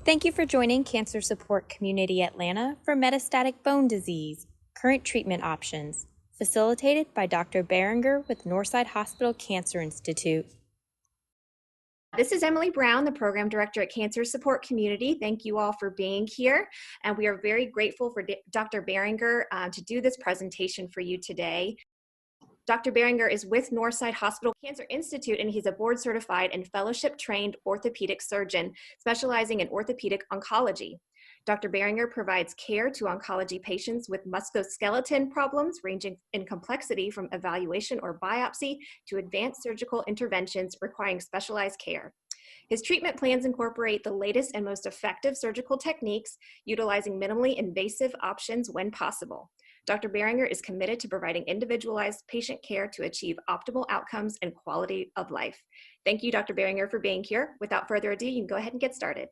Thank you for joining Cancer Support Community Atlanta for Metastatic Bone Disease, Current Treatment Options, facilitated by Dr. Berenger with Northside Hospital Cancer Institute. This is Emily Brown, the Program Director at Cancer Support Community. Thank you all for being here, and we are very grateful for Dr. Berenger to do this presentation for you today. Dr. Berenger is with Northside Hospital Cancer Institute, and he's a board-certified and fellowship-trained orthopedic surgeon specializing in orthopedic oncology. Dr. Berenger provides care to oncology patients with musculoskeletal problems ranging in complexity from evaluation or biopsy to advanced surgical interventions requiring specialized care. His treatment plans incorporate the latest and most effective surgical techniques, utilizing minimally invasive options when possible. Dr. Berenger is committed to providing individualized patient care to achieve optimal outcomes and quality of life. Thank you, Dr. Berenger, for being here. Without further ado, you can go ahead and get started.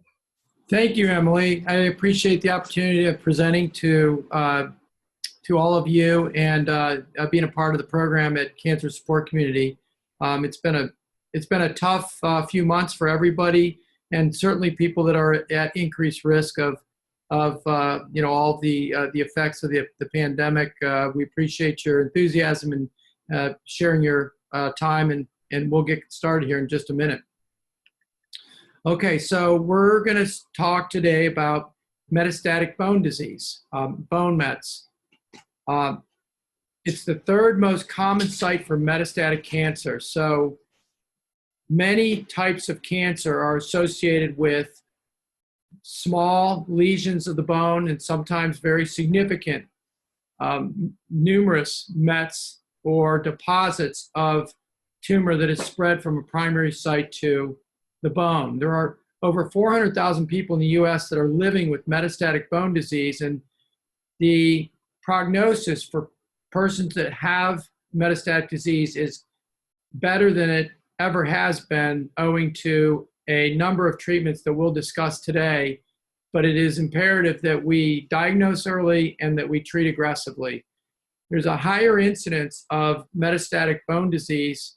Thank you, Emily. I appreciate the opportunity of presenting to all of you and being a part of the program at Cancer Support Community. It's been a tough few months for everybody, and certainly people that are at increased risk of all the effects of the pandemic. We appreciate your enthusiasm and sharing your time, and we'll get started here in just a minute. Okay, so we're going to talk today about metastatic bone disease, bone mets. It's the third most common site for metastatic cancer. So many types of cancer are associated with small lesions of the bone and sometimes very significant, numerous mets or deposits of tumor that is spread from a primary site to the bone. There are over 400,000 people in the U.S. that are living with metastatic bone disease, and the prognosis for persons that have metastatic disease is better than it ever has been, owing to a number of treatments that we'll discuss today. But it is imperative that we diagnose early and that we treat aggressively. There's a higher incidence of metastatic bone disease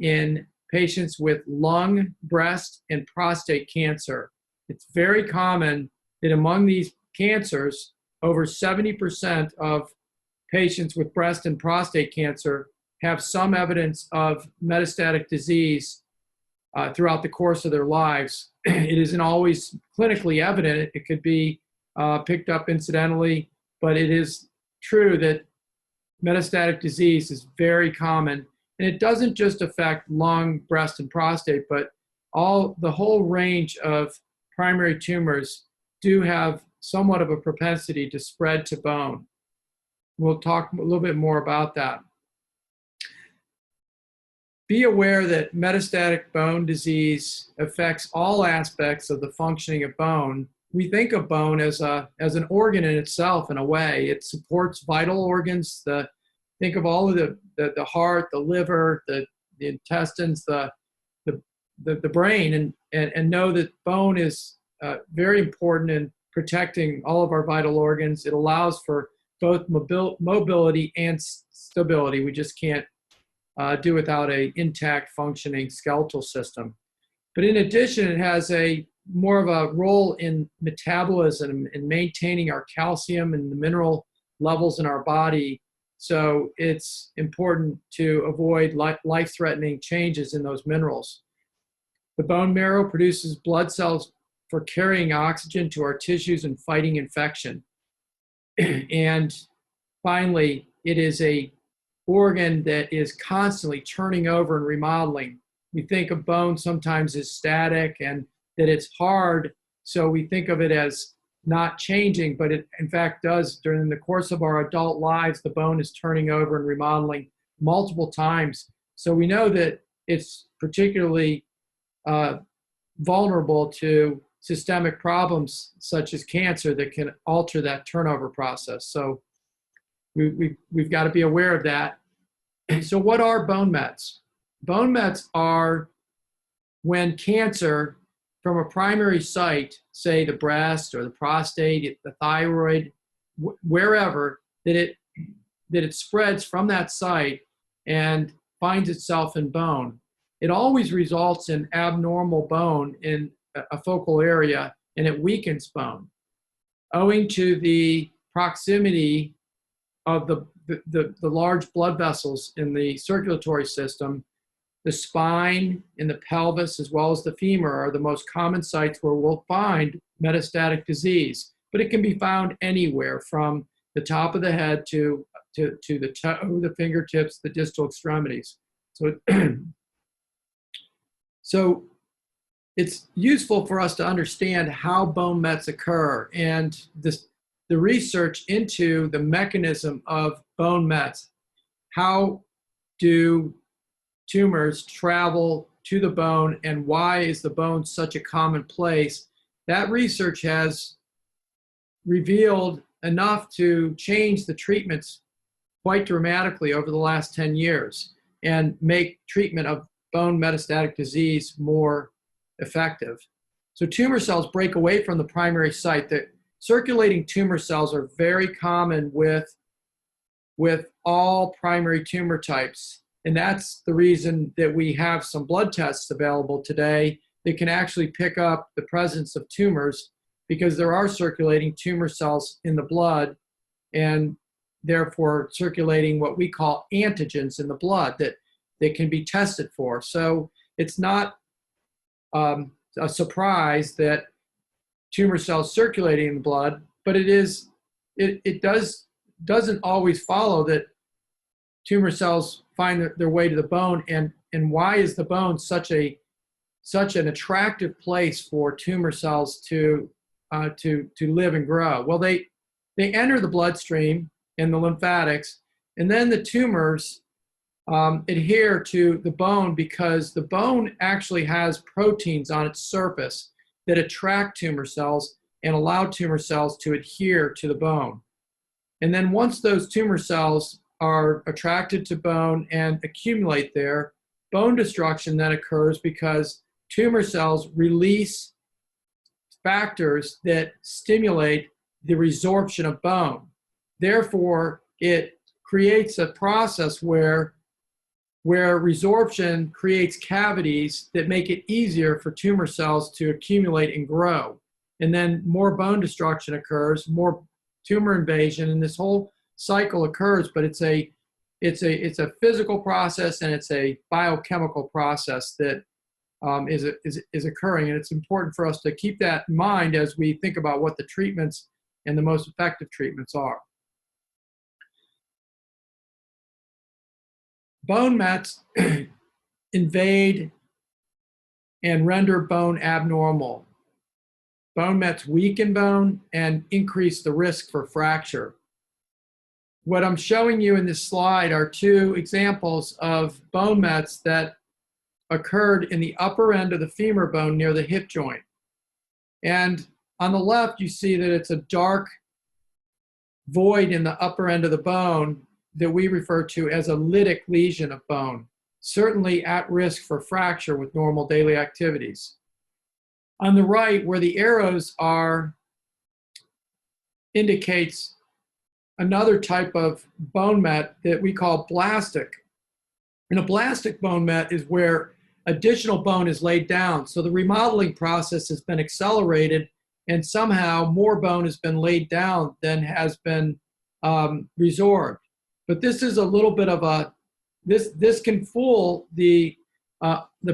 in patients with lung, breast, and prostate cancer. It's very common that among these cancers, over 70% of patients with breast and prostate cancer have some evidence of metastatic disease throughout the course of their lives. It isn't always clinically evident. It could be picked up incidentally, but it is true that metastatic disease is very common. And it doesn't just affect lung, breast, and prostate, but the whole range of primary tumors do have somewhat of a propensity to spread to bone. We'll talk a little bit more about that. Be aware that metastatic bone disease affects all aspects of the functioning of bone. We think of bone as an organ in itself in a way. It supports vital organs. Think of all of the heart, the liver, the intestines, the brain, and know that bone is very important in protecting all of our vital organs. It allows for both mobility and stability. We just can't do without an intact functioning skeletal system. But in addition, it has more of a role in metabolism and maintaining our calcium and the mineral levels in our body. So it's important to avoid life-threatening changes in those minerals. The bone marrow produces blood cells for carrying oxygen to our tissues and fighting infection. And finally, it is an organ that is constantly turning over and remodeling. We think of bone sometimes as static and that it's hard, so we think of it as not changing, but it in fact does. During the course of our adult lives, the bone is turning over and remodeling multiple times. So we know that it's particularly vulnerable to systemic problems such as cancer that can alter that turnover process. So we've got to be aware of that. So what are bone mets? Bone mets are when cancer from a primary site, say the breast or the prostate, the thyroid, wherever, that it spreads from that site and finds itself in bone. It always results in abnormal bone in a focal area, and it weakens bone. Owing to the proximity of the large blood vessels in the circulatory system, the spine and the pelvis, as well as the femur, are the most common sites where we'll find metastatic disease. But it can be found anywhere from the top of the head to the toe, the fingertips, the distal extremities. So it's useful for us to understand how bone mets occur, and the research into the mechanism of bone mets. How do tumors travel to the bone, and why is the bone such a common place? That research has revealed enough to change the treatments quite dramatically over the last 10 years and make treatment of bone metastatic disease more effective. So tumor cells break away from the primary site. The circulating tumor cells are very common with all primary tumor types. And that's the reason that we have some blood tests available today that can actually pick up the presence of tumors, because there are circulating tumor cells in the blood, and therefore circulating what we call antigens in the blood that can be tested for. So it's not a surprise that tumor cells circulating in the blood, but it doesn't always follow that tumor cells find their way to the bone. And why is the bone such an attractive place for tumor cells to live and grow? Well, they enter the bloodstream and the lymphatics, and then the tumors adhere to the bone, because the bone actually has proteins on its surface that attract tumor cells and allow tumor cells to adhere to the bone. And then once those tumor cells are attracted to bone and accumulate there, bone destruction then occurs because tumor cells release factors that stimulate the resorption of bone. Therefore, it creates a process where resorption creates cavities that make it easier for tumor cells to accumulate and grow. And then more bone destruction occurs, more tumor invasion, and this whole cycle occurs. But it's a physical process, and it's a biochemical process that is occurring. And it's important for us to keep that in mind as we think about what the treatments and the most effective treatments are. Bone mets invade and render bone abnormal. Bone mets weaken bone and increase the risk for fracture. What I'm showing you in this slide are two examples of bone mets that occurred in the upper end of the femur bone near the hip joint. And on the left, you see that it's a dark void in the upper end of the bone that we refer to as a lytic lesion of bone, certainly at risk for fracture with normal daily activities. On the right, where the arrows are, indicates another type of bone met that we call blastic. And a blastic bone met is where additional bone is laid down. So the remodeling process has been accelerated, and somehow more bone has been laid down than has been resorbed. But this is a little bit of this can fool the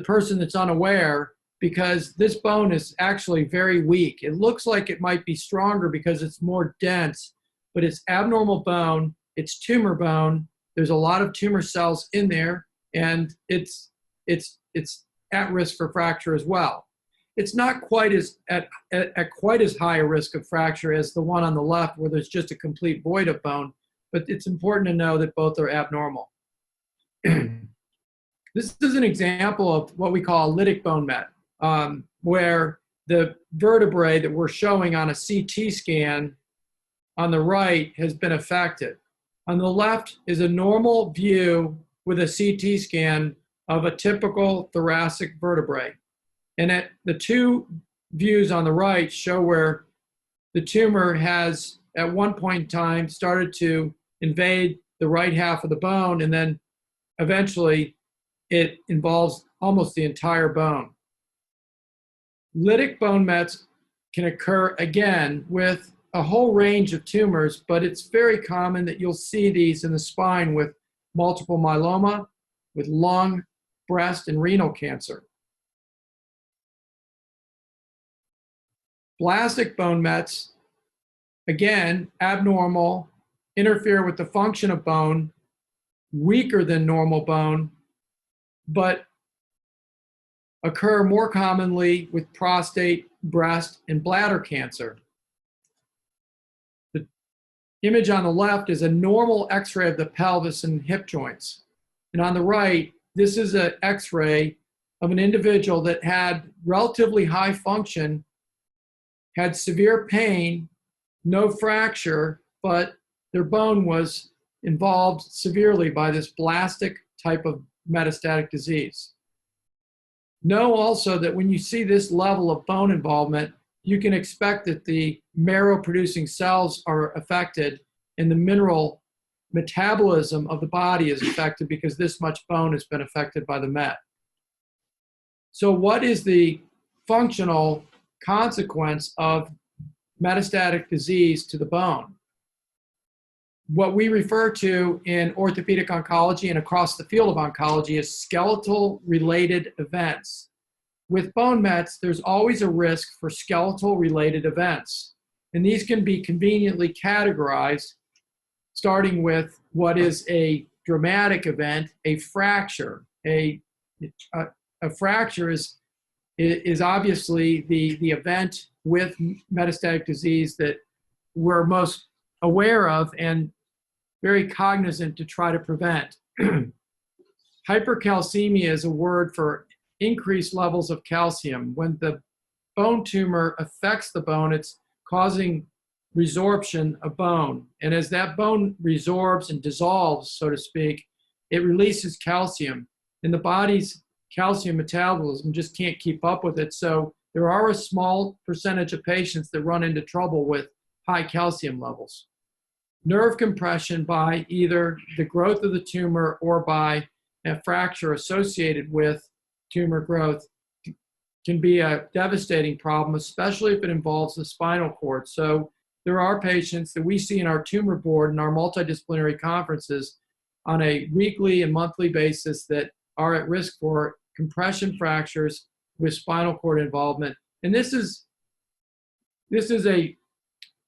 person that's unaware, because this bone is actually very weak. It looks like it might be stronger because it's more dense, but it's abnormal bone, it's tumor bone. There's a lot of tumor cells in there, and it's at risk for fracture as well. It's not quite as at quite as high a risk of fracture as the one on the left, where there's just a complete void of bone, but it's important to know that both are abnormal. This is an example of what we call a lytic bone met, where the vertebrae that we're showing on a CT scan on the right has been affected. On the left is a normal view with a CT scan of a typical thoracic vertebrae. And the two views on the right show where the tumor has, at one point in time, started to invade the right half of the bone, and then eventually it involves almost the entire bone. Lytic bone mets can occur again with a whole range of tumors, but it's very common that you'll see these in the spine with multiple myeloma, with lung, breast, and renal cancer. Blastic bone mets, again, abnormal, interfere with the function of bone, weaker than normal bone, but occur more commonly with prostate, breast, and bladder cancer. The image on the left is a normal X-ray of the pelvis and hip joints. And on the right, this is an X-ray of an individual that had relatively high function, had severe pain, no fracture, but their bone was involved severely by this blastic type of metastatic disease. Know also that when you see this level of bone involvement, you can expect that the marrow-producing cells are affected and the mineral metabolism of the body is affected because this much bone has been affected by the met. So what is the functional consequence of metastatic disease to the bone? What we refer to in orthopedic oncology and across the field of oncology is skeletal-related events. With bone mets, there's always a risk for skeletal-related events. And these can be conveniently categorized, starting with what is a dramatic event, a fracture. A fracture is obviously the event with metastatic disease that we're most aware of and very cognizant to try to prevent. Hypercalcemia is a word for increased levels of calcium. When the bone tumor affects the bone, it's causing resorption of bone. And as that bone resorbs and dissolves, so to speak, it releases calcium. And the body's calcium metabolism just can't keep up with it. So there are a small percentage of patients that run into trouble with high calcium levels. Nerve compression by either the growth of the tumor or by a fracture associated with tumor growth can be a devastating problem, especially if it involves the spinal cord. So there are patients that we see in our tumor board and our multidisciplinary conferences on a weekly and monthly basis that are at risk for compression fractures with spinal cord involvement. And this is a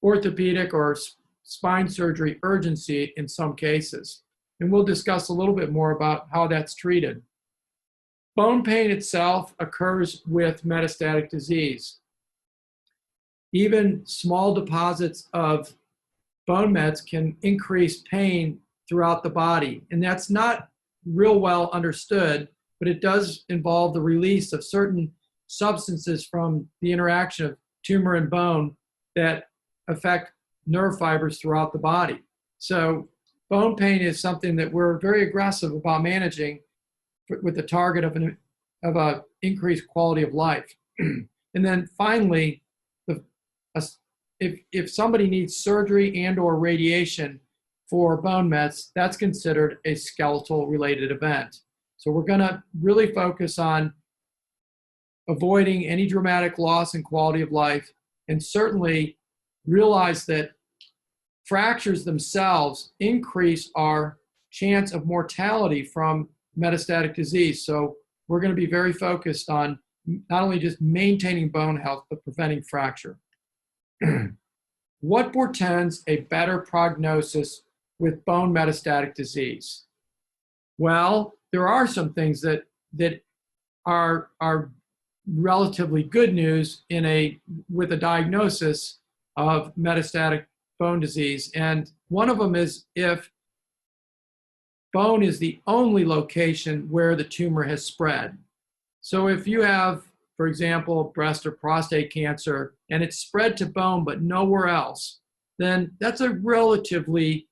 orthopedic or spine surgery urgency in some cases. And we'll discuss a little bit more about how that's treated. Bone pain itself occurs with metastatic disease. Even small deposits of bone mets can increase pain throughout the body. And that's not real well understood, but it does involve the release of certain substances from the interaction of tumor and bone that affect nerve fibers throughout the body. So bone pain is something that we're very aggressive about managing with the target of an increased quality of life. And then finally, if somebody needs surgery and or radiation for bone mets, that's considered a skeletal related event. So we're going to really focus on avoiding any dramatic loss in quality of life, and certainly realize that fractures themselves increase our chance of mortality from metastatic disease. So we're going to be very focused on not only just maintaining bone health, but preventing fracture. What portends a better prognosis with bone metastatic disease? Well, there are some things that are relatively good news with a diagnosis of metastatic bone disease. And one of them is if bone is the only location where the tumor has spread. So if you have, for example, breast or prostate cancer and it's spread to bone but nowhere else, then that's a relatively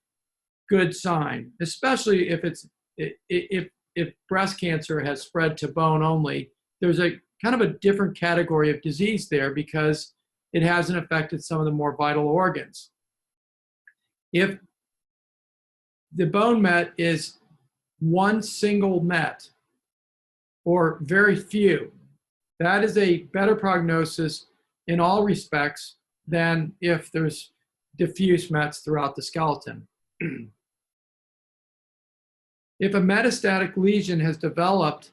good sign, especially if breast cancer has spread to bone only. There's a kind of a different category of disease there because it hasn't affected some of the more vital organs. If the bone met is one single met or very few, that is a better prognosis in all respects than if there's diffuse mets throughout the skeleton. If a metastatic lesion has developed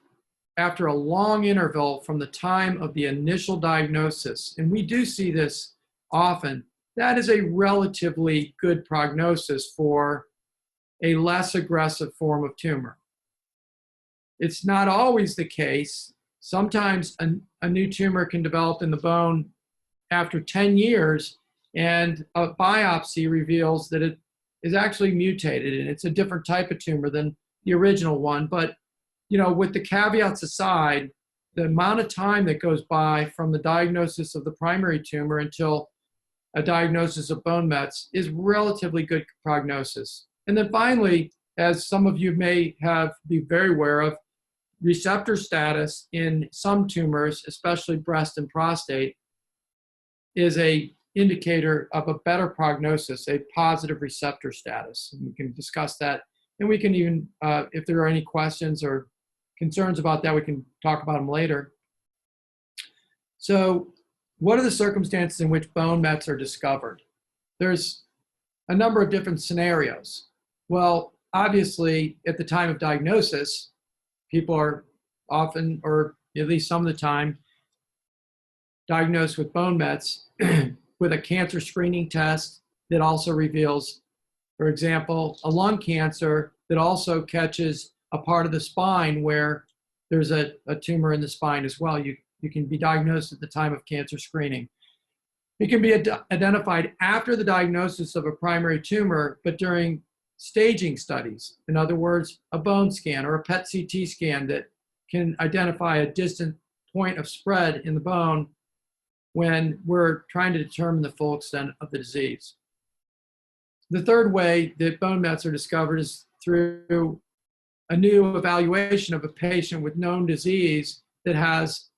after a long interval from the time of the initial diagnosis, and we do see this often, that is a relatively good prognosis for a less aggressive form of tumor. It's not always the case. Sometimes a new tumor can develop in the bone after 10 years, and a biopsy reveals that it is actually mutated, and it's a different type of tumor than the original one. But, with the caveats aside, the amount of time that goes by from the diagnosis of the primary tumor until a diagnosis of bone mets is relatively good prognosis. And then finally, as some of you may be very aware of, receptor status in some tumors, especially breast and prostate, is a indicator of a better prognosis, a positive receptor status. And we can discuss that. And we can even, if there are any questions or concerns about that, we can talk about them later. So what are the circumstances in which bone mets are discovered? There's a number of different scenarios. Well, obviously, at the time of diagnosis, people are often, or at least some of the time, diagnosed with bone mets with a cancer screening test that also reveals, for example, a lung cancer that also catches a part of the spine where there's a tumor in the spine as well. You can be diagnosed at the time of cancer screening. It can be identified after the diagnosis of a primary tumor, but during staging studies. In other words, a bone scan or a PET-CT scan that can identify a distant point of spread in the bone when we're trying to determine the full extent of the disease. The third way that bone mets are discovered is through a new evaluation of a patient with known disease that has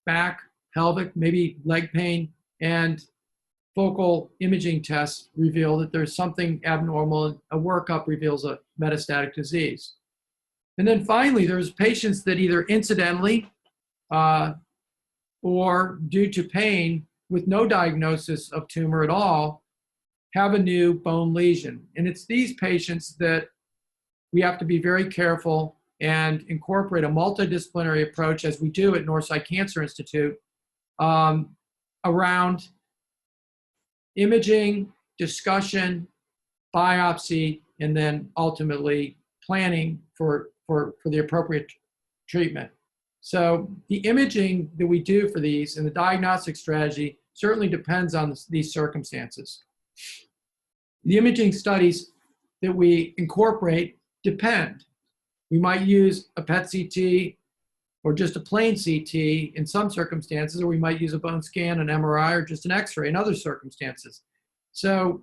back, pelvic, maybe leg pain, and focal imaging tests reveal that there's something abnormal, and a workup reveals a metastatic disease. And then finally, there's patients that either incidentally or due to pain with no diagnosis of tumor at all have a new bone lesion. And it's these patients that we have to be very careful and incorporate a multidisciplinary approach, as we do at Northside Cancer Institute, around imaging, discussion, biopsy, and then ultimately planning for the appropriate treatment. So the imaging that we do for these and the diagnostic strategy certainly depends on these circumstances. The imaging studies that we incorporate depend. We might use a PET-CT or just a plain CT in some circumstances, or we might use a bone scan, an MRI, or just an X-ray in other circumstances. So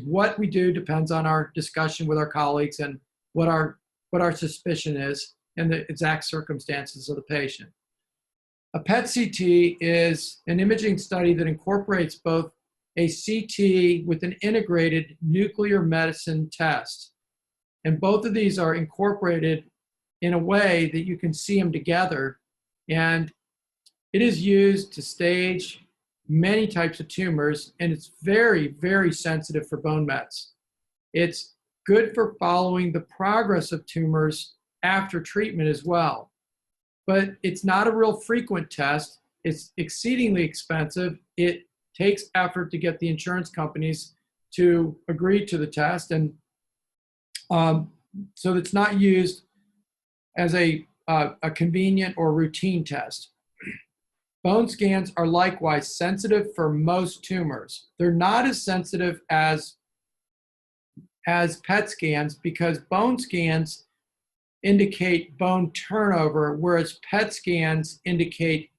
what we do depends on our discussion with our colleagues and what our suspicion is and the exact circumstances of the patient. A PET-CT is an imaging study that incorporates both a CT with an integrated nuclear medicine test. And both of these are incorporated in a way that you can see them together. And it is used to stage many types of tumors, and it's very, very sensitive for bone mets. It's good for following the progress of tumors after treatment as well. But it's not a real frequent test. It's exceedingly expensive. It takes effort to get the insurance companies to agree to the test. And so it's not used as a convenient or routine test. Bone scans are likewise sensitive for most tumors. They're not as sensitive as PET scans because bone scans indicate bone turnover, whereas PET scans indicate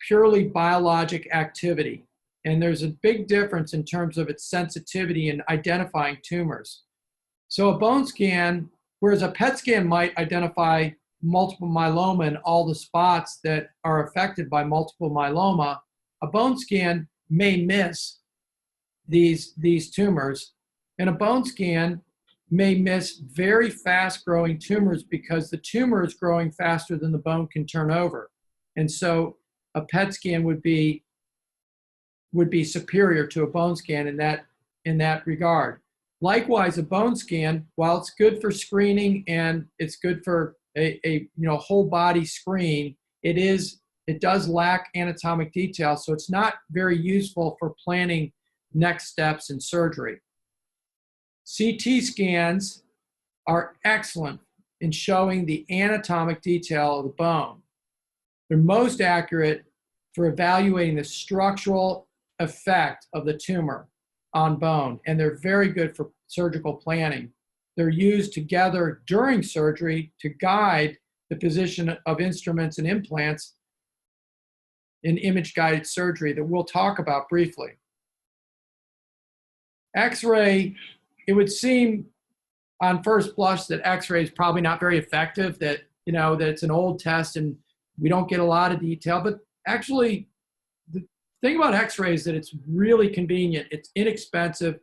purely biologic activity. And there's a big difference in terms of its sensitivity in identifying tumors. So a bone scan, whereas a PET scan might identify multiple myeloma and all the spots that are affected by multiple myeloma, a bone scan may miss these tumors. And a bone scan may miss very fast-growing tumors because the tumor is growing faster than the bone can turn over. And so a PET scan would be would be superior to a bone scan in that regard. Likewise, a bone scan, while it's good for screening and it's good for a whole body screen, it does lack anatomic detail, so it's not very useful for planning next steps in surgery. CT scans are excellent in showing the anatomic detail of the bone. They're most accurate for evaluating the structural effect of the tumor on bone, and they're very good for surgical planning. They're used together during surgery to guide the position of instruments and implants in image-guided surgery that we'll talk about briefly. X-ray, it would seem on first blush that X-ray is probably not very effective, that it's an old test and we don't get a lot of detail, but actually the thing about X-ray is that it's really convenient, it's inexpensive,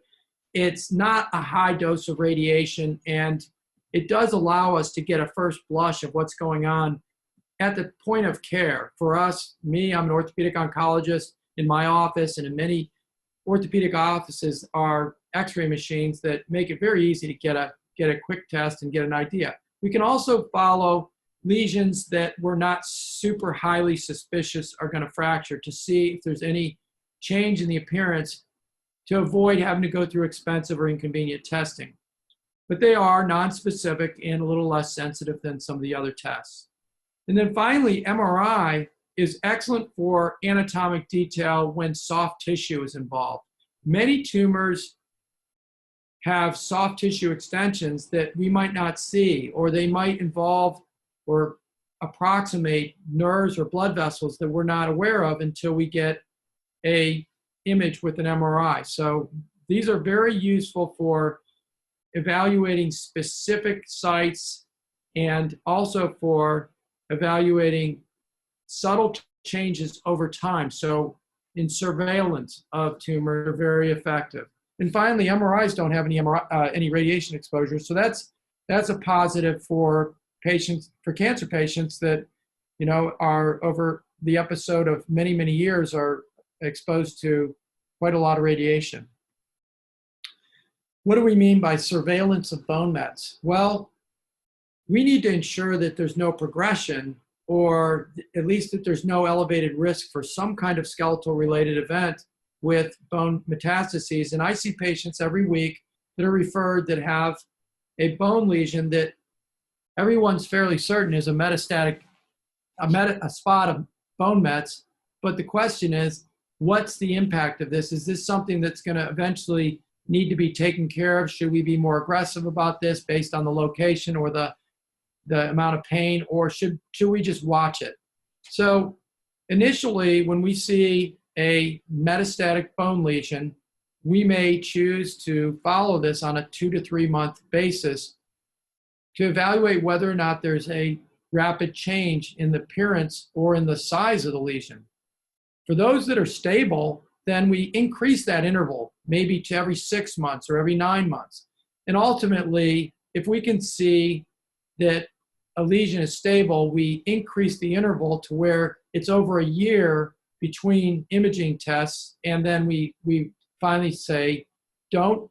it's not a high dose of radiation, and it does allow us to get a first blush of what's going on at the point of care. For us, I'm an orthopedic oncologist. In my office and in many orthopedic offices are X-ray machines that make it very easy to get a quick test and get an idea. We can also follow lesions that we're not super highly suspicious are going to fracture to see if there's any change in the appearance to avoid having to go through expensive or inconvenient testing. But they are nonspecific and a little less sensitive than some of the other tests. And then finally, MRI is excellent for anatomic detail when soft tissue is involved. Many tumors have soft tissue extensions that we might not see, or they might involve or approximate nerves or blood vessels that we're not aware of until we get an image with an MRI. So these are very useful for evaluating specific sites and also for evaluating subtle changes over time. So in surveillance of tumor, they're very effective. And finally, MRIs don't have any radiation exposure, so that's a positive for cancer patients that are over the episode of many years are exposed to quite a lot of radiation. What do we mean by surveillance of bone mets? Well, we need to ensure that there's no progression, or at least that there's no elevated risk for some kind of skeletal related event with bone metastases. And I see patients every week that are referred that have a bone lesion that everyone's fairly certain is a metastatic, a spot of bone mets. But the question is, what's the impact of this? Is this something that's going to eventually need to be taken care of? Should we be more aggressive about this based on the location or the amount of pain, or should we just watch it? So initially, when we see a metastatic bone lesion, we may choose to follow this on a 2 to 3 month basis to evaluate whether or not there's a rapid change in the appearance or in the size of the lesion. For those that are stable, then we increase that interval, maybe to every 6 months or every 9 months. And ultimately, if we can see that a lesion is stable, we increase the interval to where it's over a year between imaging tests, and then we finally say, don't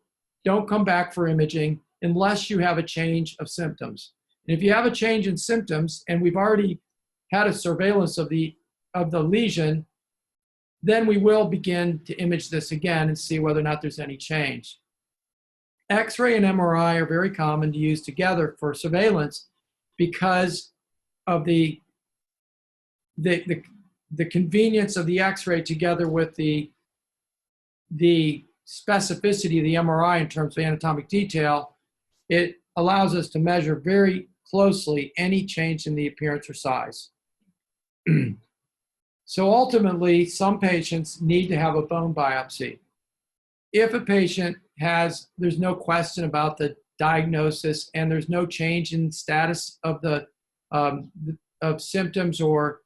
come back for imaging unless you have a change of symptoms. And if you have a change in symptoms, and we've already had a surveillance of the lesion, then we will begin to image this again and see whether or not there's any change. X-ray and MRI are very common to use together for surveillance because of the convenience of the X-ray together with the specificity of the MRI in terms of anatomic detail. It allows us to measure very closely any change in the appearance or size. So ultimately, some patients need to have a bone biopsy. If a patient there's no question about the diagnosis and there's no change in status of of symptoms or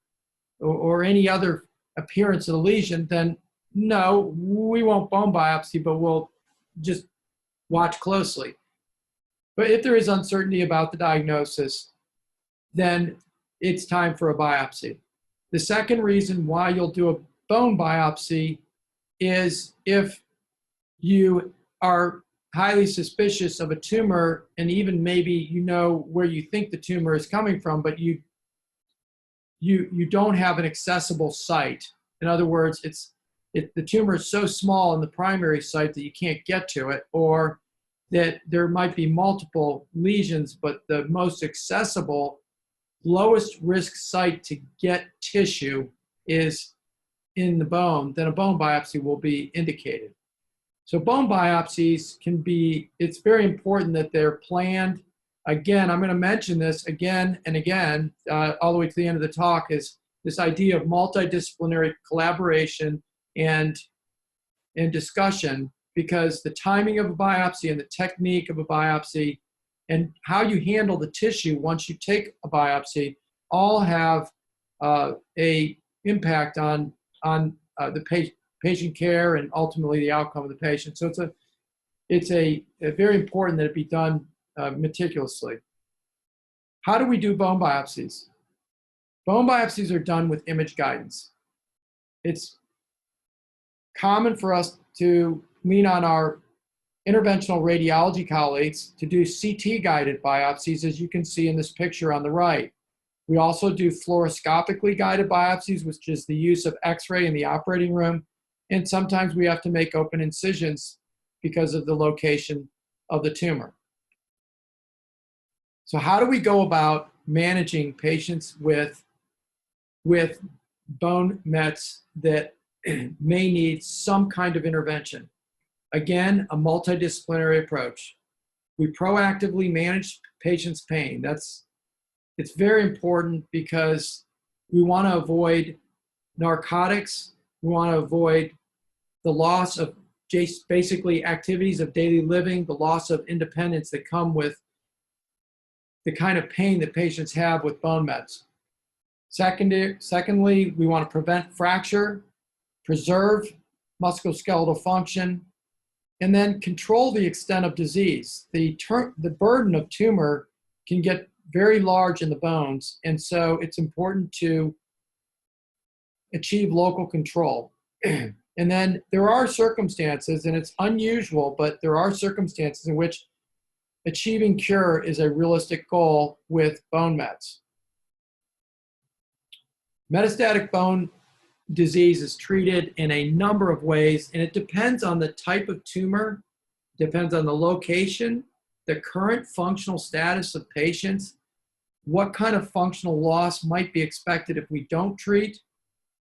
any other appearance of the lesion, then no, we won't bone biopsy, but we'll just watch closely. But if there is uncertainty about the diagnosis, then it's time for a biopsy. The second reason why you'll do a bone biopsy is if you are highly suspicious of a tumor, and even maybe you know where you think the tumor is coming from, but you don't have an accessible site. In other words, the tumor is so small in the primary site that you can't get to it, or that there might be multiple lesions, but the most accessible, lowest risk site to get tissue is in the bone, then a bone biopsy will be indicated. So bone biopsies can be, it's very important that they're planned. Again, I'm going to mention this again and again, all the way to the end of the talk, is this idea of multidisciplinary collaboration and discussion, because the timing of a biopsy and the technique of a biopsy and how you handle the tissue once you take a biopsy all have a impact on the patient care and ultimately the outcome of the patient. So it's a very important that it be done meticulously. How do we do bone biopsies? Bone biopsies are done with image guidance. It's common for us to lean on our interventional radiology colleagues to do CT-guided biopsies, as you can see in this picture on the right. We also do fluoroscopically guided biopsies, which is the use of X-ray in the operating room. And sometimes we have to make open incisions because of the location of the tumor. So how do we go about managing patients with bone mets that may need some kind of intervention? Again, a multidisciplinary approach. We proactively manage patients' pain. It's very important because we want to avoid narcotics. We want to avoid the loss of basically activities of daily living, the loss of independence that come with the kind of pain that patients have with bone mets. Secondly, we want to prevent fracture, preserve musculoskeletal function, and then control the extent of disease. The burden of tumor can get very large in the bones, and so it's important to achieve local control. And then there are circumstances, and it's unusual, but there are circumstances in which achieving cure is a realistic goal with bone mets. Metastatic bone disease is treated in a number of ways, and it depends on the type of tumor, depends on the location, the current functional status of patients, what kind of functional loss might be expected if we don't treat,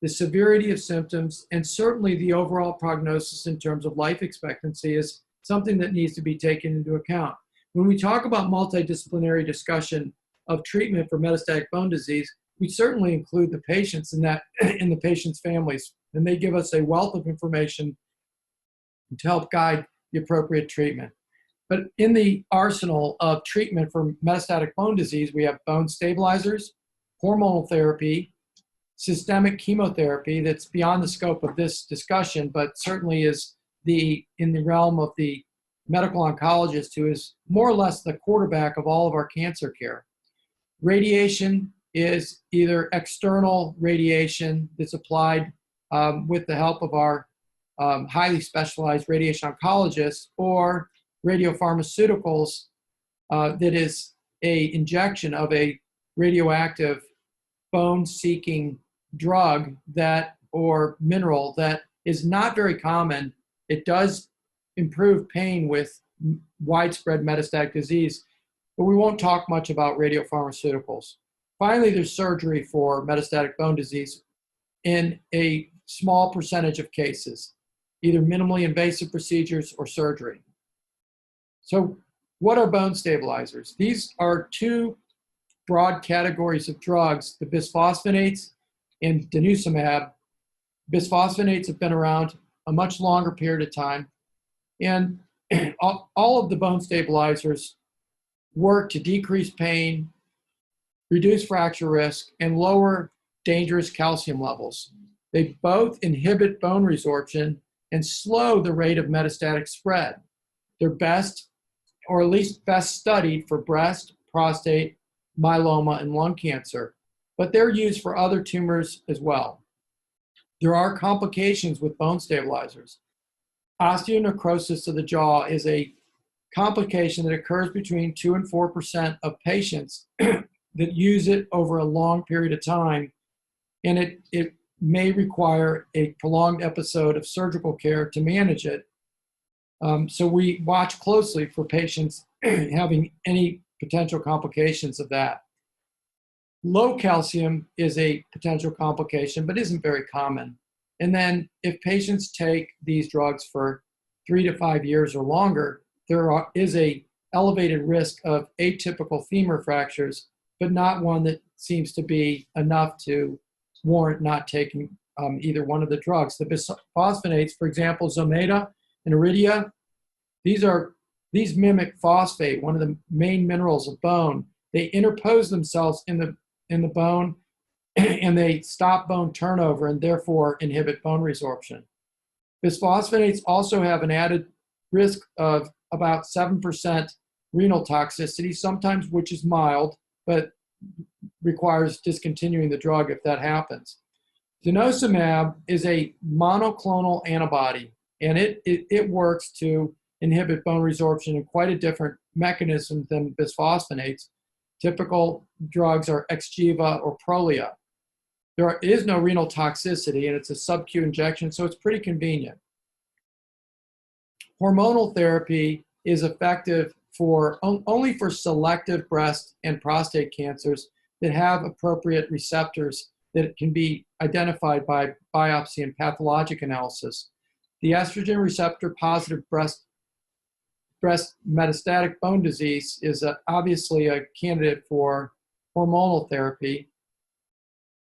the severity of symptoms, and certainly the overall prognosis in terms of life expectancy is something that needs to be taken into account. When we talk about multidisciplinary discussion of treatment for metastatic bone disease, we certainly include the patients in that, in the patients' families, and they give us a wealth of information to help guide the appropriate treatment. But in the arsenal of treatment for metastatic bone disease, we have bone stabilizers, hormonal therapy, systemic chemotherapy that's beyond the scope of this discussion, but certainly is in the realm of the medical oncologist, who is more or less the quarterback of all of our cancer care. Radiation is either external radiation that's applied with the help of our highly specialized radiation oncologists, or radiopharmaceuticals that is an injection of a radioactive bone-seeking drug or mineral that is not very common. It does improve pain with widespread metastatic disease, but we won't talk much about radiopharmaceuticals. Finally, there's surgery for metastatic bone disease in a small percentage of cases, either minimally invasive procedures or surgery. So what are bone stabilizers? These are two broad categories of drugs, the bisphosphonates and denosumab. Bisphosphonates have been around a much longer period of time, and all of the bone stabilizers work to decrease pain, reduce fracture risk, and lower dangerous calcium levels. They both inhibit bone resorption and slow the rate of metastatic spread. They're best, or at least best studied for breast, prostate, myeloma, and lung cancer, but they're used for other tumors as well. There are complications with bone stabilizers. Osteonecrosis of the jaw is a complication that occurs between 2 and 4% of patients that use it over a long period of time, and it may require a prolonged episode of surgical care to manage it. So we watch closely for patients having any potential complications of that. Low calcium is a potential complication, but isn't very common. And then if patients take these drugs for 3 to 5 years or longer, there is a elevated risk of atypical femur fractures, but not one that seems to be enough to warrant not taking either one of the drugs. The bisphosphonates, for example, Zometa and Iridia, these mimic phosphate, one of the main minerals of bone. They interpose themselves in the bone and they stop bone turnover and therefore inhibit bone resorption. Bisphosphonates also have an added risk of about 7% renal toxicity, sometimes which is mild, but requires discontinuing the drug if that happens. Denosumab is a monoclonal antibody, and it works to inhibit bone resorption in quite a different mechanism than bisphosphonates. Typical drugs are Xgeva or Prolia. There is no renal toxicity, and it's a sub-Q injection, so it's pretty convenient. Hormonal therapy is effective only for selective breast and prostate cancers that have appropriate receptors that can be identified by biopsy and pathologic analysis. The estrogen receptor positive breast metastatic bone disease is obviously a candidate for hormonal therapy.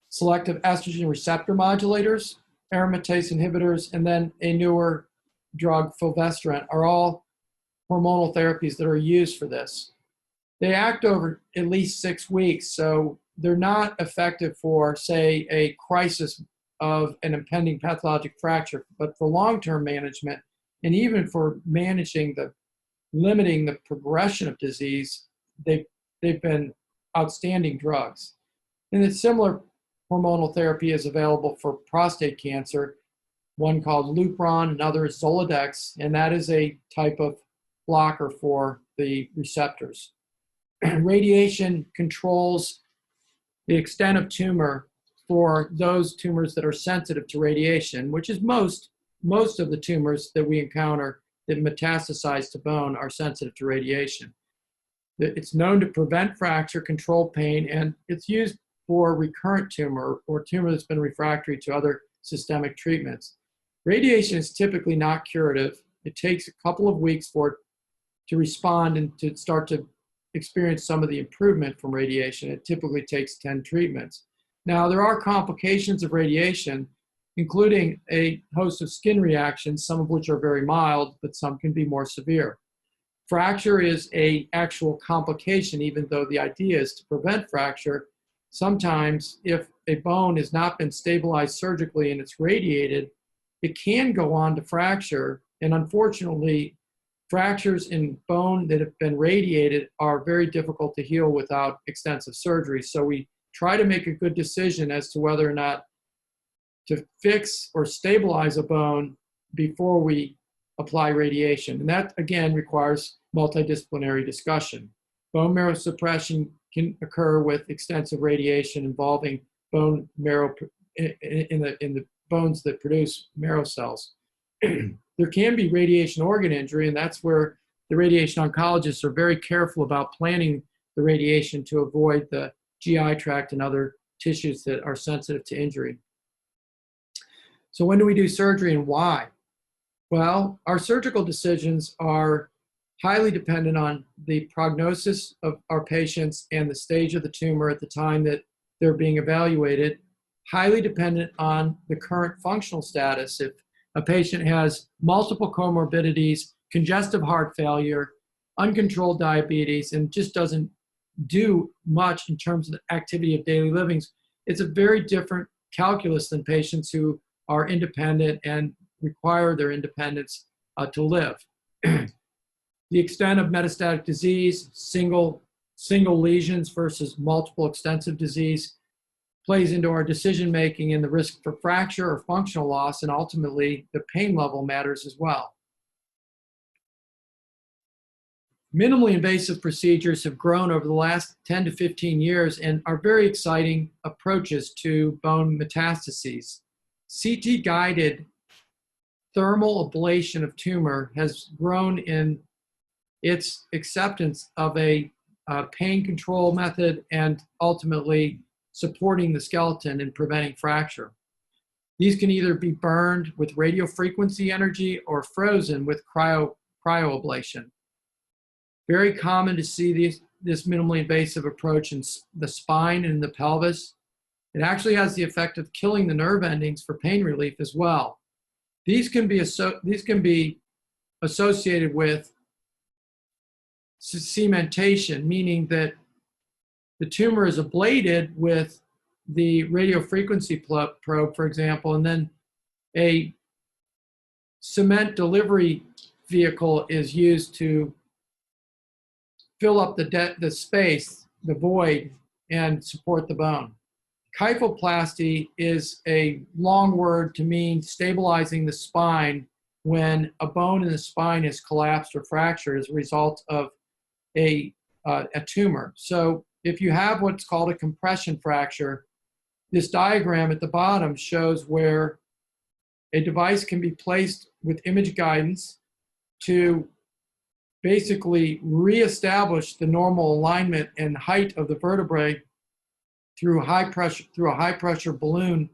Selective estrogen receptor modulators, aromatase inhibitors, and then a newer drug, fulvestrant, are all hormonal therapies that are used for this. They act over at least 6 weeks, so they're not effective for, say, a crisis of an impending pathologic fracture, but for long-term management and even for limiting the progression of disease, they've been outstanding drugs. And a similar hormonal therapy is available for prostate cancer, one called Lupron, another is Zoladex, and that is a type of blocker for the receptors. Radiation controls the extent of tumor for those tumors that are sensitive to radiation, which is most of the tumors that we encounter that metastasize to bone are sensitive to radiation. It's known to prevent fracture, control pain, and it's used for recurrent tumor or tumor that's been refractory to other systemic treatments. Radiation is typically not curative. It takes a couple of weeks for it to respond and to start to experience some of the improvement from radiation. It typically takes 10 treatments. Now, there are complications of radiation, including a host of skin reactions, some of which are very mild, but some can be more severe. Fracture is an actual complication, even though the idea is to prevent fracture. Sometimes, if a bone has not been stabilized surgically and it's radiated, it can go on to fracture. And unfortunately, fractures in bone that have been radiated are very difficult to heal without extensive surgery. So we try to make a good decision as to whether or not to fix or stabilize a bone before we apply radiation. And that, again, requires multidisciplinary discussion. Bone marrow suppression can occur with extensive radiation involving bone marrow in the bones that produce marrow cells. There can be radiation organ injury, and that's where the radiation oncologists are very careful about planning the radiation to avoid the GI tract and other tissues that are sensitive to injury. So when do we do surgery and why? Well, our surgical decisions are highly dependent on the prognosis of our patients and the stage of the tumor at the time that they're being evaluated, highly dependent on the current functional status. If a patient has multiple comorbidities, congestive heart failure, uncontrolled diabetes, and just doesn't do much in terms of the activity of daily living, it's a very different calculus than patients who are independent and require their independence to live. The extent of metastatic disease, single lesions versus multiple extensive disease, plays into our decision making and the risk for fracture or functional loss, and ultimately the pain level matters as well. Minimally invasive procedures have grown over the last 10 to 15 years and are very exciting approaches to bone metastases. CT-guided thermal ablation of tumor has grown in its acceptance of a pain control method and ultimately supporting the skeleton and preventing fracture. These can either be burned with radiofrequency energy or frozen with cryoablation. Very common to see this minimally invasive approach in the spine and the pelvis. It actually has the effect of killing the nerve endings for pain relief as well. These can be associated with cementation, meaning that the tumor is ablated with the radiofrequency probe, for example, and then a cement delivery vehicle is used to fill up the space, the void, and support the bone. Kyphoplasty is a long word to mean stabilizing the spine when a bone in the spine is collapsed or fractured as a result of a tumor. So if you have what's called a compression fracture, this diagram at the bottom shows where a device can be placed with image guidance to basically reestablish the normal alignment and height of the vertebrae through a high pressure balloon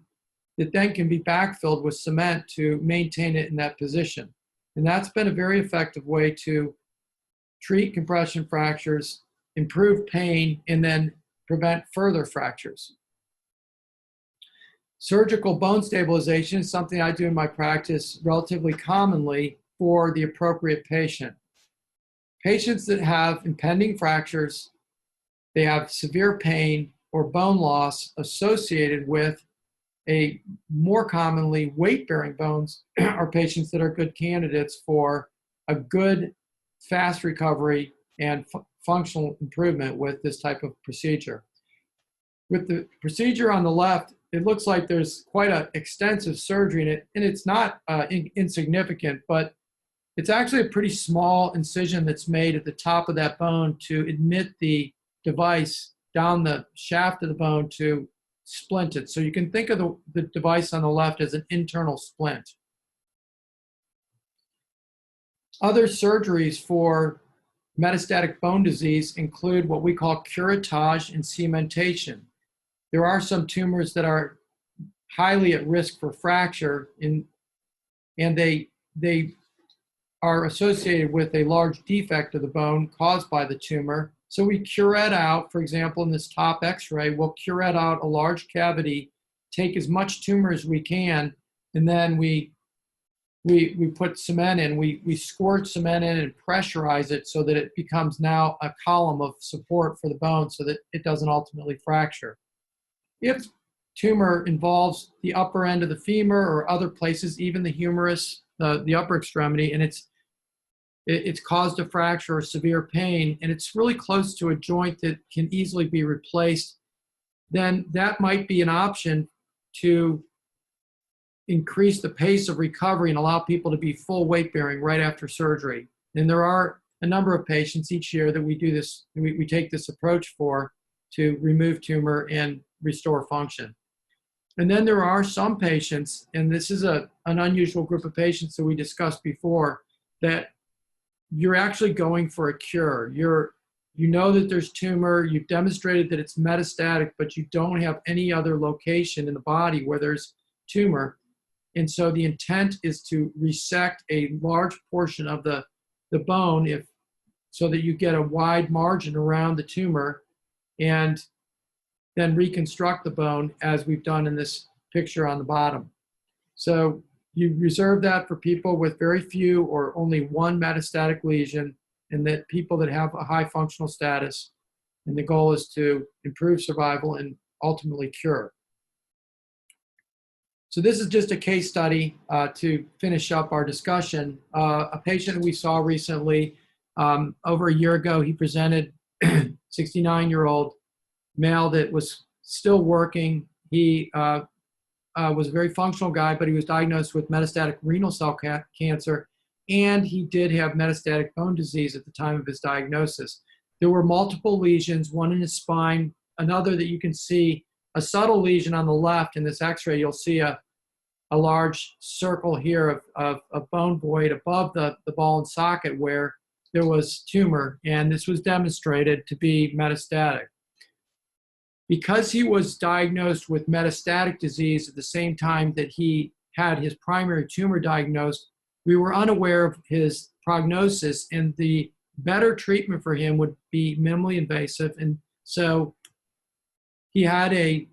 that then can be backfilled with cement to maintain it in that position. And that's been a very effective way to treat compression fractures, improve pain, and then prevent further fractures. Surgical bone stabilization is something I do in my practice relatively commonly for the appropriate patient. Patients that have impending fractures, they have severe pain or bone loss associated with a more commonly weight-bearing bones are patients that are good candidates for a good, fast recovery and functional improvement with this type of procedure. With the procedure on the left, it looks like there's quite an extensive surgery in it, and it's not insignificant, but it's actually a pretty small incision that's made at the top of that bone to admit the device down the shaft of the bone to splint it. So you can think of the device on the left as an internal splint. Other surgeries for metastatic bone disease include what we call curettage and cementation. There are some tumors that are highly at risk for fracture, and they are associated with a large defect of the bone caused by the tumor. So we curette out, for example, in this top x-ray, we'll curette out a large cavity, take as much tumor as we can, and then we put cement in, we squirt cement in and pressurize it so that it becomes now a column of support for the bone so that it doesn't ultimately fracture. If tumor involves the upper end of the femur or other places, even the humerus, the upper extremity, and it's caused a fracture or severe pain, and it's really close to a joint that can easily be replaced, then that might be an option to increase the pace of recovery and allow people to be full weight bearing right after surgery. And there are a number of patients each year that we do this, we take this approach for to remove tumor and restore function. And then there are some patients, and this is an unusual group of patients that we discussed before, that you're actually going for a cure. You know that there's tumor, you've demonstrated that it's metastatic, but you don't have any other location in the body where there's tumor. And so the intent is to resect a large portion of the bone so that you get a wide margin around the tumor and then reconstruct the bone as we've done in this picture on the bottom. So you reserve that for people with very few or only one metastatic lesion, and that people that have a high functional status. And the goal is to improve survival and ultimately cure. So this is just a case study to finish up our discussion. A patient we saw recently, over a year ago, he presented, 69-year-old male that was still working. he was a very functional guy, but he was diagnosed with metastatic renal cell cancer, and he did have metastatic bone disease at the time of his diagnosis. There were multiple lesions, one in his spine, another that you can see, a subtle lesion on the left in this x-ray. You'll see a large circle here of bone void above the ball and socket where there was tumor, and this was demonstrated to be metastatic. Because he was diagnosed with metastatic disease at the same time that he had his primary tumor diagnosed, we were unaware of his prognosis, and the better treatment for him would be minimally invasive. And so he had a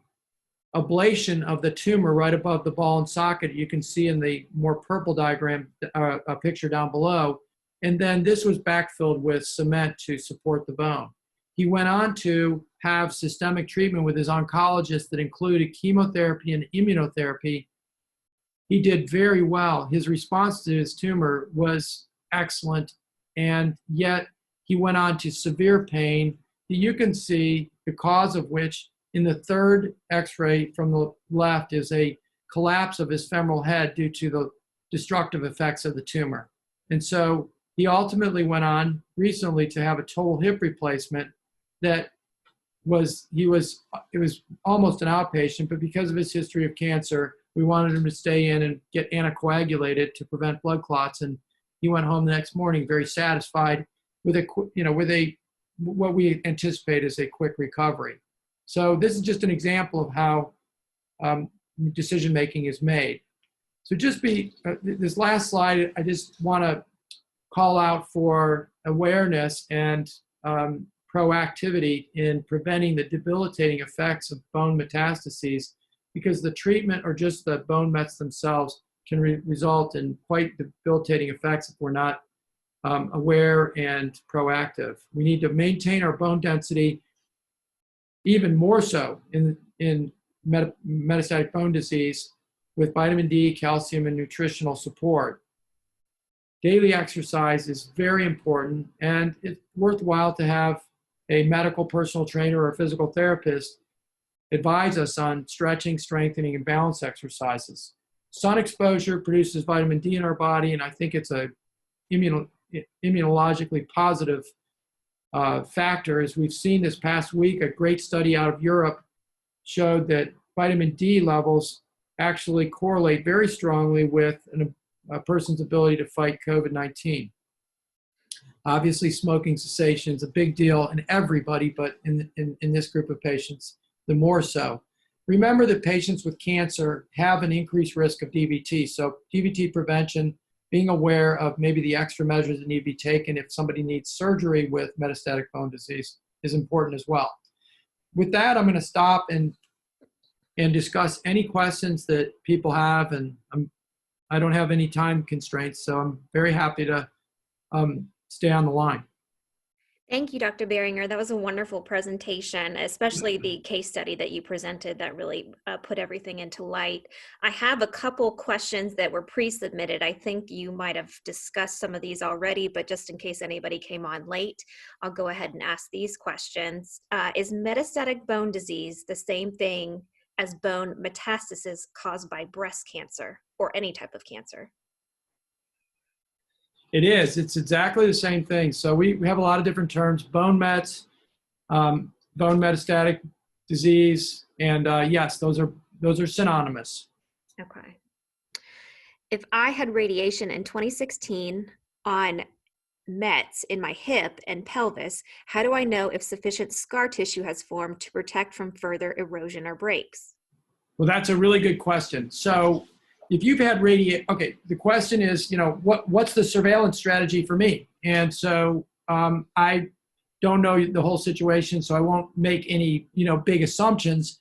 ablation of the tumor right above the ball and socket. You can see in the more purple diagram, a picture down below. And then this was backfilled with cement to support the bone. He went on to have systemic treatment with his oncologist that included chemotherapy and immunotherapy. He did very well. His response to his tumor was excellent, and yet he went on to severe pain. You can see the cause of which in the third x-ray from the left is a collapse of his femoral head due to the destructive effects of the tumor. And so he ultimately went on recently to have a total hip replacement that it was almost an outpatient, but because of his history of cancer, we wanted him to stay in and get anticoagulated to prevent blood clots. And he went home the next morning very satisfied with what we anticipate is a quick recovery. So this is just an example of how decision making is made. So this last slide, I just want to call out for awareness and proactivity in preventing the debilitating effects of bone metastases, because the treatment or just the bone mets themselves can result in quite debilitating effects if we're not aware and proactive. We need to maintain our bone density, even more so in metastatic bone disease, with vitamin D, calcium, and nutritional support. Daily exercise is very important, and it's worthwhile to have a medical personal trainer or a physical therapist advise us on stretching, strengthening, and balance exercises. Sun exposure produces vitamin D in our body, and I think it's a immunologically positive factor. As we've seen this past week, a great study out of Europe showed that vitamin D levels actually correlate very strongly with a person's ability to fight COVID-19. Obviously, smoking cessation is a big deal in everybody, but in this group of patients, the more so. Remember that patients with cancer have an increased risk of DVT. So DVT prevention, being aware of maybe the extra measures that need to be taken if somebody needs surgery with metastatic bone disease, is important as well. With that, I'm going to stop and discuss any questions that people have, and I don't have any time constraints, so I'm very happy to stay on the line. Thank you, Dr. Beringer. That was a wonderful presentation, especially the case study that you presented that really put everything into light. I have a couple questions that were pre-submitted. I think you might have discussed some of these already, but just in case anybody came on late, I'll go ahead and ask these questions. Is metastatic bone disease the same thing as bone metastasis caused by breast cancer or any type of cancer? It is. It's exactly the same thing. So we have a lot of different terms: bone mets, bone metastatic disease, and yes, those are synonymous. Okay. If I had radiation in 2016 on mets in my hip and pelvis, how do I know if sufficient scar tissue has formed to protect from further erosion or breaks? Well, that's a really good question. So if you've had okay, the question is, what's the surveillance strategy for me? And so I don't know the whole situation, so I won't make any, big assumptions.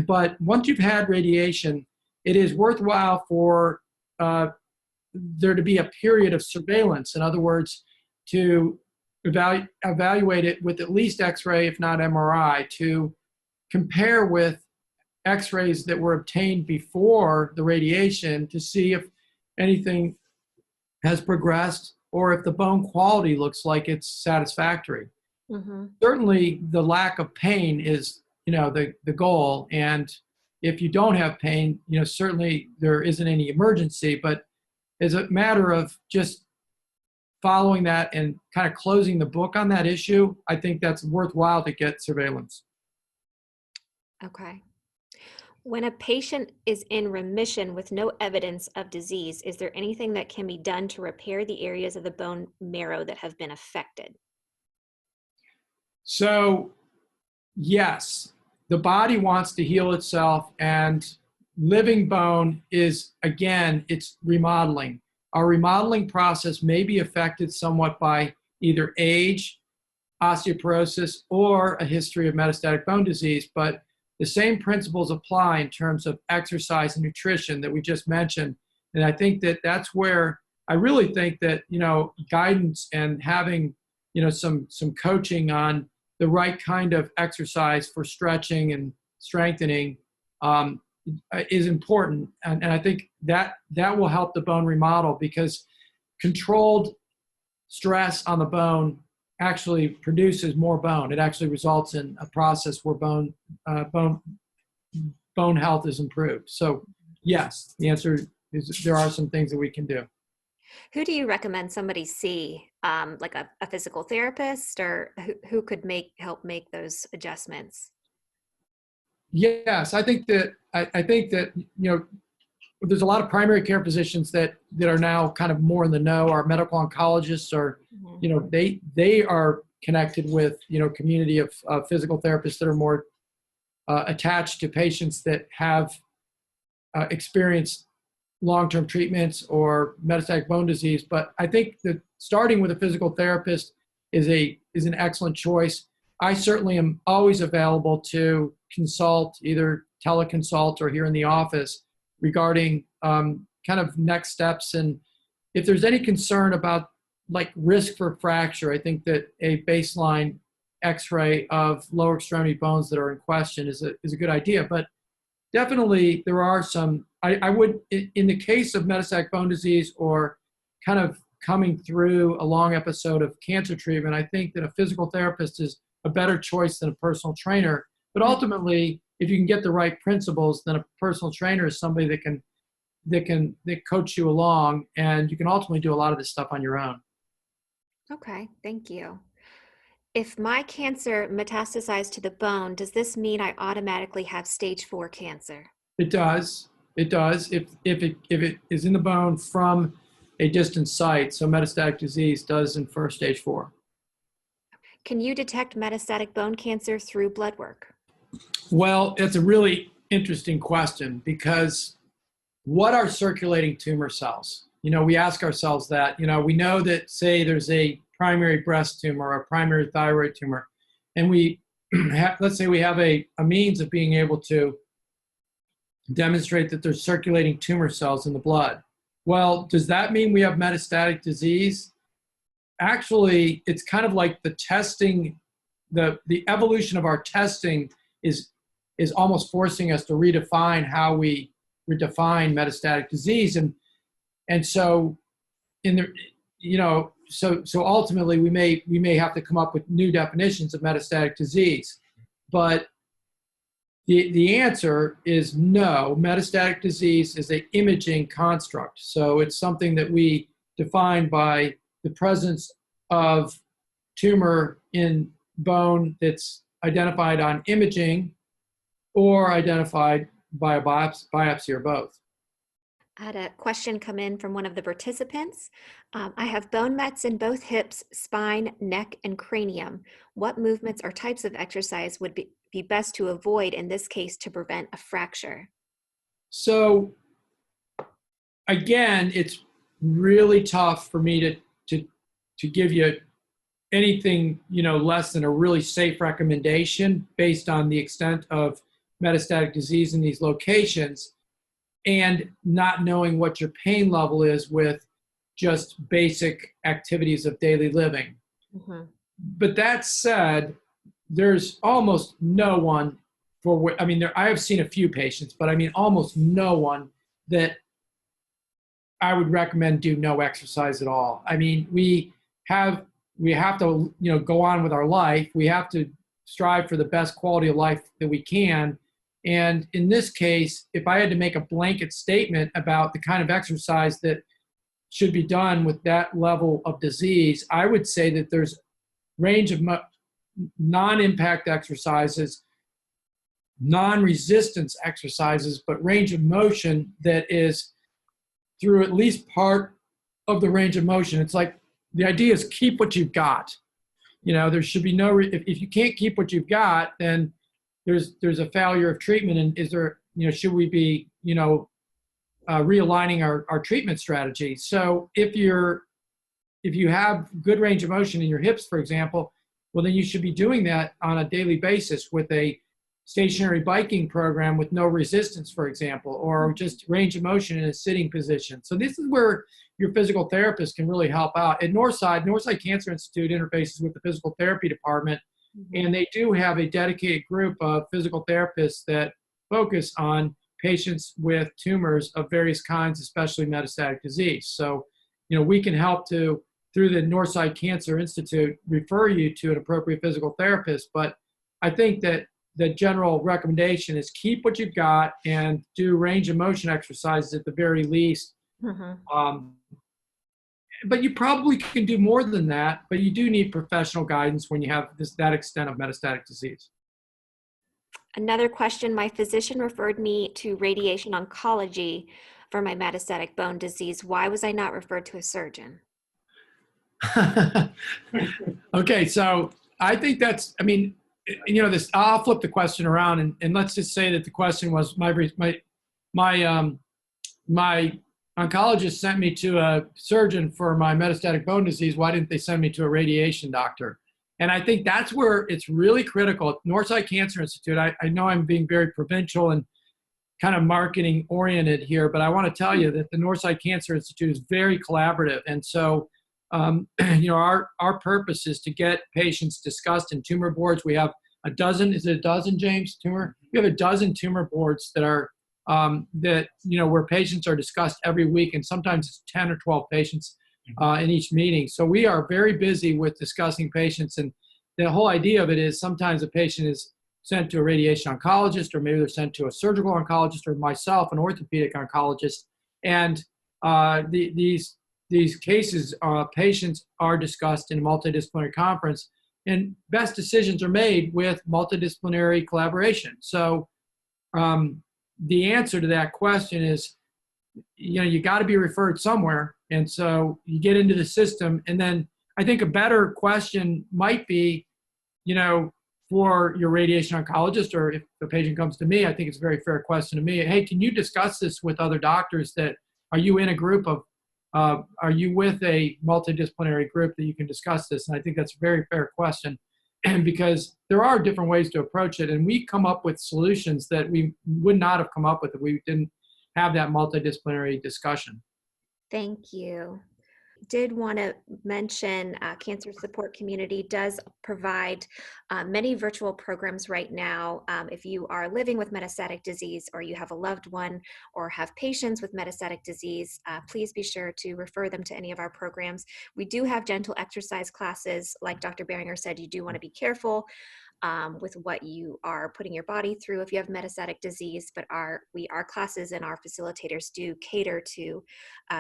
But once you've had radiation, it is worthwhile for there to be a period of surveillance. In other words, to evaluate it with at least X-ray, if not MRI, to compare with X-rays that were obtained before the radiation to see if anything has progressed or if the bone quality looks like it's satisfactory. Mm-hmm. Certainly, the lack of pain is, the goal, and if you don't have pain, certainly there isn't any emergency, but as a matter of just following that and kind of closing the book on that issue, I think that's worthwhile to get surveillance. Okay. When a patient is in remission with no evidence of disease, is there anything that can be done to repair the areas of the bone marrow that have been affected? So, yes, the body wants to heal itself, and living bone is, again, it's remodeling. Our remodeling process may be affected somewhat by either age, osteoporosis, or a history of metastatic bone disease, but the same principles apply in terms of exercise and nutrition that we just mentioned. And I think that that's where I really think that, guidance and having, some coaching on the right kind of exercise for stretching and strengthening is important. And I think that will help the bone remodel, because controlled stress on the bone actually produces more bone. It actually results in a process where bone health is improved. So yes, the answer is there are some things that we can do. Who do you recommend somebody see, like a physical therapist, or who could help make those adjustments? Yes, I think that there's a lot of primary care physicians that are now kind of more in the know. Our medical oncologists are, they are connected with, community of physical therapists that are more attached to patients that have experienced long-term treatments or metastatic bone disease. But I think that starting with a physical therapist is an excellent choice. I certainly am always available to consult, either teleconsult or here in the office, regarding kind of next steps. And if there's any concern about like risk for fracture, I think that a baseline X-ray of lower extremity bones that are in question is a good idea. But definitely there are some, I would, in the case of metastatic bone disease or kind of coming through a long episode of cancer treatment, I think that a physical therapist is a better choice than a personal trainer. But ultimately, if you can get the right principles, then a personal trainer is somebody that coach you along, and you can ultimately do a lot of this stuff on your own. Okay, thank you. If my cancer metastasized to the bone, does this mean I automatically have stage 4 cancer? It does. It does. If it is in the bone from a distant site, so metastatic disease does infer stage 4. Can you detect metastatic bone cancer through blood work? Well, it's a really interesting question, because what are circulating tumor cells? We ask ourselves that. We know that, say, there's a primary breast tumor or a primary thyroid tumor, and let's say we have a means of being able to demonstrate that there's circulating tumor cells in the blood. Well, does that mean we have metastatic disease? Actually, it's kind of like the testing, the evolution of our testing is almost forcing us to redefine how we redefine metastatic disease. And so so ultimately we may have to come up with new definitions of metastatic disease. But the answer is no. Metastatic disease is an imaging construct. So it's something that we define by the presence of tumor in bone that's identified on imaging or identified by a biopsy or both. I had a question come in from one of the participants. I have bone mets in both hips, spine, neck, and cranium. What movements or types of exercise would be best to avoid in this case to prevent a fracture? So again, it's really tough for me to give you anything less than a really safe recommendation based on the extent of metastatic disease in these locations, and not knowing what your pain level is with just basic activities of daily living. Mm-hmm. But that said, there's almost no one I have seen a few patients, but almost no one that I would recommend do no exercise at all. We have to, go on with our life. We have to strive for the best quality of life that we can. And in this case, if I had to make a blanket statement about the kind of exercise that should be done with that level of disease, I would say that there's range of non-impact exercises, non-resistance exercises, but range of motion that is through at least part of the range of motion. It's like the idea is keep what you've got. There should be no, if you can't keep what you've got, then there's a failure of treatment. And is there, should we be, realigning our treatment strategy? So if you have good range of motion in your hips, for example, well, then you should be doing that on a daily basis with a stationary biking program with no resistance, for example, or just range of motion in a sitting position. So this is where your physical therapist can really help out. At Northside Cancer Institute interfaces with the physical therapy department, and they do have a dedicated group of physical therapists that focus on patients with tumors of various kinds, especially metastatic disease. So, we can help to, through the Northside Cancer Institute, refer you to an appropriate physical therapist. But I think that the general recommendation is keep what you've got and do range of motion exercises at the very least. But you probably can do more than that, but you do need professional guidance when you have that extent of metastatic disease. Another question, my physician referred me to radiation oncology for my metastatic bone disease. Why was I not referred to a surgeon? Okay, so I think that's, I'll flip the question around and let's just say that the question was my oncologist sent me to a surgeon for my metastatic bone disease. Why didn't they send me to a radiation doctor? And I think that's where it's really critical. Northside Cancer Institute, I know I'm being very provincial and kind of marketing oriented here, but I want to tell you that the Northside Cancer Institute is very collaborative. And so, our purpose is to get patients discussed in tumor boards. We have a dozen, is it a dozen, James, tumor? We have a dozen tumor boards that are, where patients are discussed every week, and sometimes it's 10 or 12 patients in each meeting. So we are very busy with discussing patients, and the whole idea of it is sometimes a patient is sent to a radiation oncologist, or maybe they're sent to a surgical oncologist, or myself, an orthopedic oncologist. And these cases, patients are discussed in a multidisciplinary conference, and best decisions are made with multidisciplinary collaboration. So the answer to that question is, you got to be referred somewhere. And so you get into the system. And then I think a better question might be, for your radiation oncologist, or if the patient comes to me, I think it's a very fair question to me. Hey, can you discuss this with other doctors? Are you in a group of, are you with a multidisciplinary group that you can discuss this? And I think that's a very fair question, because there are different ways to approach it. And we come up with solutions that we would not have come up with if we didn't have that multidisciplinary discussion. Thank you. Did want to mention Cancer Support Community does provide many virtual programs right now. If you are living with metastatic disease, or you have a loved one, or have patients with metastatic disease, please be sure to refer them to any of our programs. We do have gentle exercise classes. Like Dr. Beringer said, you do want to be careful with what you are putting your body through if you have metastatic disease, but our classes and our facilitators do cater to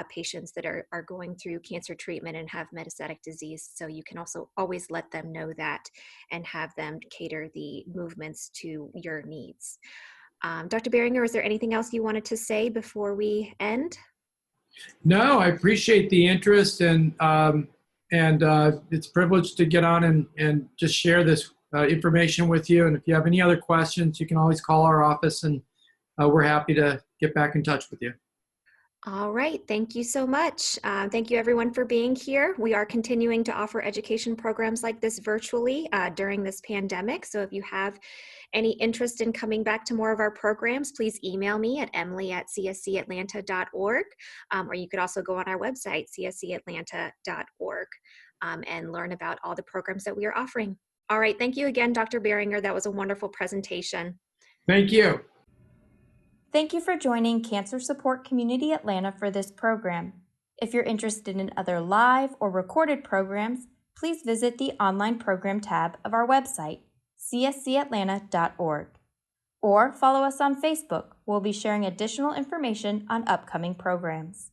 patients that are going through cancer treatment and have metastatic disease. So you can also always let them know that and have them cater the movements to your needs. Dr. Beringer, is there anything else you wanted to say before we end? No, I appreciate the interest, and it's a privilege to get on and just share this information with you. And if you have any other questions, you can always call our office, and we're happy to get back in touch with you. All right. Thank you so much. Thank you everyone for being here. We are continuing to offer education programs like this virtually during this pandemic. So if you have any interest in coming back to more of our programs, please email me at emily@cscatlanta.org, or you could also go on our website, cscatlanta.org, and learn about all the programs that we are offering. All right. Thank you again, Dr. Beringer. That was a wonderful presentation. Thank you. Thank you for joining Cancer Support Community Atlanta for this program. If you're interested in other live or recorded programs, please visit the online program tab of our website, cscatlanta.org. Or follow us on Facebook. We'll be sharing additional information on upcoming programs.